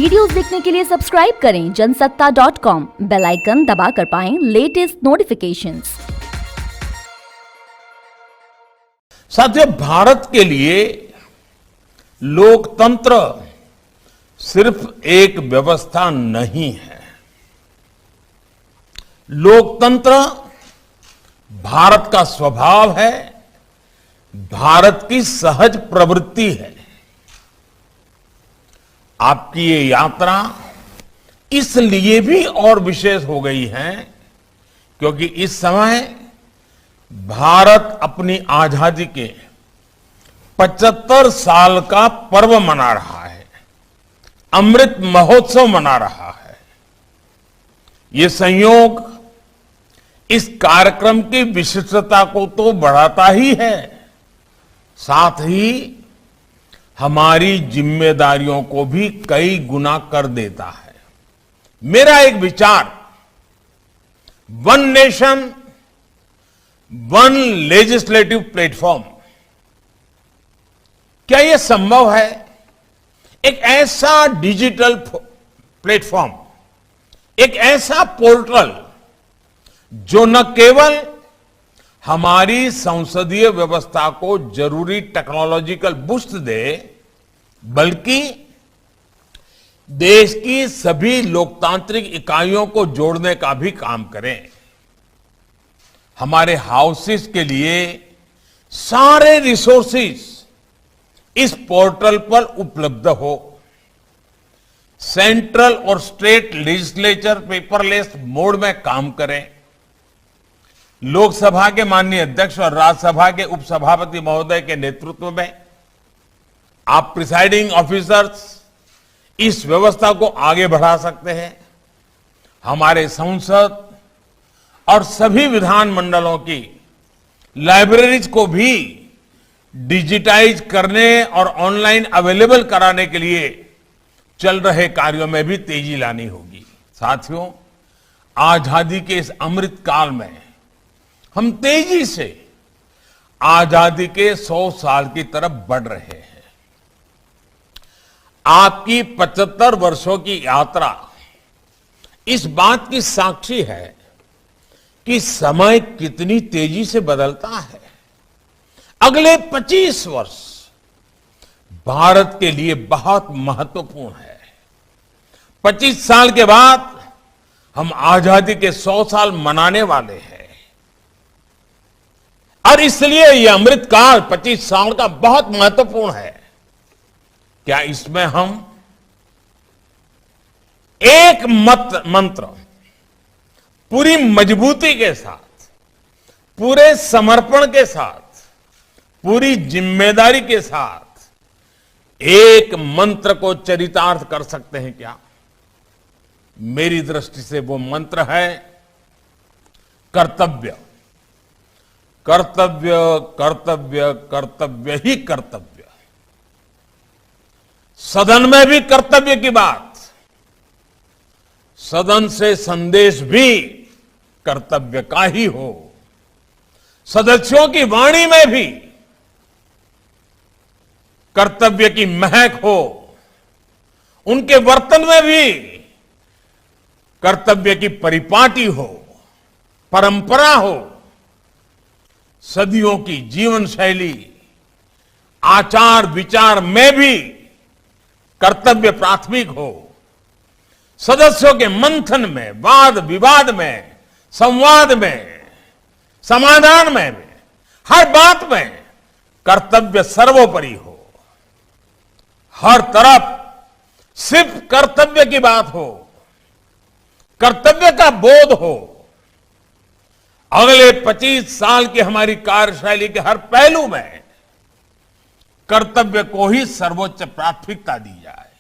Videos देखने के लिए सब्सक्राइब करें जनसत्ता.com, बेल आइकन दबाकर पाएं लेटेस्ट नोटिफिकेशंस। साथियों, भारत के लिए लोकतंत्र सिर्फ एक व्यवस्था नहीं है। लोकतंत्र भारत का स्वभाव है, भारत की सहज प्रवृत्ति है। आपकी ये यात्रा इसलिए भी और विशेष हो गई है क्योंकि इस समय भारत अपनी आजादी के 75 साल का पर्व मना रहा है, अमृत महोत्सव मना रहा है। ये संयोग इस कार्यक्रम की विशिष्टता को तो बढ़ाता ही है, साथ ही हमारी जिम्मेदारियों को भी कई गुना कर देता है। मेरा एक विचार, one nation one legislative platform, क्या यह संभव है? एक ऐसा डिजिटल प्लेटफॉर्म, एक ऐसा पोर्टल जो न केवल हमारी संसदीय व्यवस्था को जरूरी टेक्नोलॉजिकल बूस्ट दे, बल्कि देश की सभी लोकतांत्रिक इकाइयों को जोड़ने का भी काम करें। हमारे हाउसेस के लिए सारे रिसोर्सेज इस पोर्टल पर उपलब्ध हो। सेंट्रल और स्टेट लेजिस्लेचर पेपरलेस मोड में काम करें। लोकसभा के माननीय अध्यक्ष और राज्यसभा के उपसभापति महोदय के नेतृत्व में आप प्रिसाइडिंग ऑफिसर्स इस व्यवस्था को आगे बढ़ा सकते हैं। हमारे संसद और सभी विधानमंडलों की लाइब्रेरीज को भी डिजिटाइज करने और ऑनलाइन अवेलेबल कराने के लिए चल रहे कार्यों में भी तेजी लानी होगी। साथियों, आजादी के इस अमृत काल में हम तेजी से आजादी के 100 साल की तरफ बढ़ रहे हैं। आपकी 75 वर्षों की यात्रा इस बात की साक्षी है कि समय कितनी तेजी से बदलता है। अगले 25 वर्ष भारत के लिए बहुत महत्वपूर्ण है। 25 साल के बाद हम आजादी के 100 साल मनाने वाले हैं और इसलिए यह अमृत काल 25 साल का बहुत महत्वपूर्ण है। क्या इसमें हम एक मंत्र पूरी मजबूती के साथ, पूरे समर्पण के साथ, पूरी जिम्मेदारी के साथ एक मंत्र को चरितार्थ कर सकते हैं क्या? मेरी दृष्टि से वो मंत्र है कर्तव्य। कर्तव्य, कर्तव्य, कर्तव्य ही कर्तव्य। सदन में भी कर्तव्य की बात, सदन से संदेश भी कर्तव्य का ही हो। सदस्यों की वाणी में भी कर्तव्य की महक हो, उनके वर्तन में भी कर्तव्य की परिपाटी हो, परंपरा हो। सदियों की जीवन शैली, आचार विचार में भी कर्तव्य प्राथमिक हो। सदस्यों के मंथन में, वाद विवाद में, संवाद में, समाधान में, हर बात में कर्तव्य सर्वोपरि हो। हर तरफ सिर्फ कर्तव्य की बात हो, कर्तव्य का बोध हो। अगले 25 साल की हमारी कार्यशैली के हर पहलू में कर्तव्य को ही सर्वोच्च प्राथमिकता दी जाए।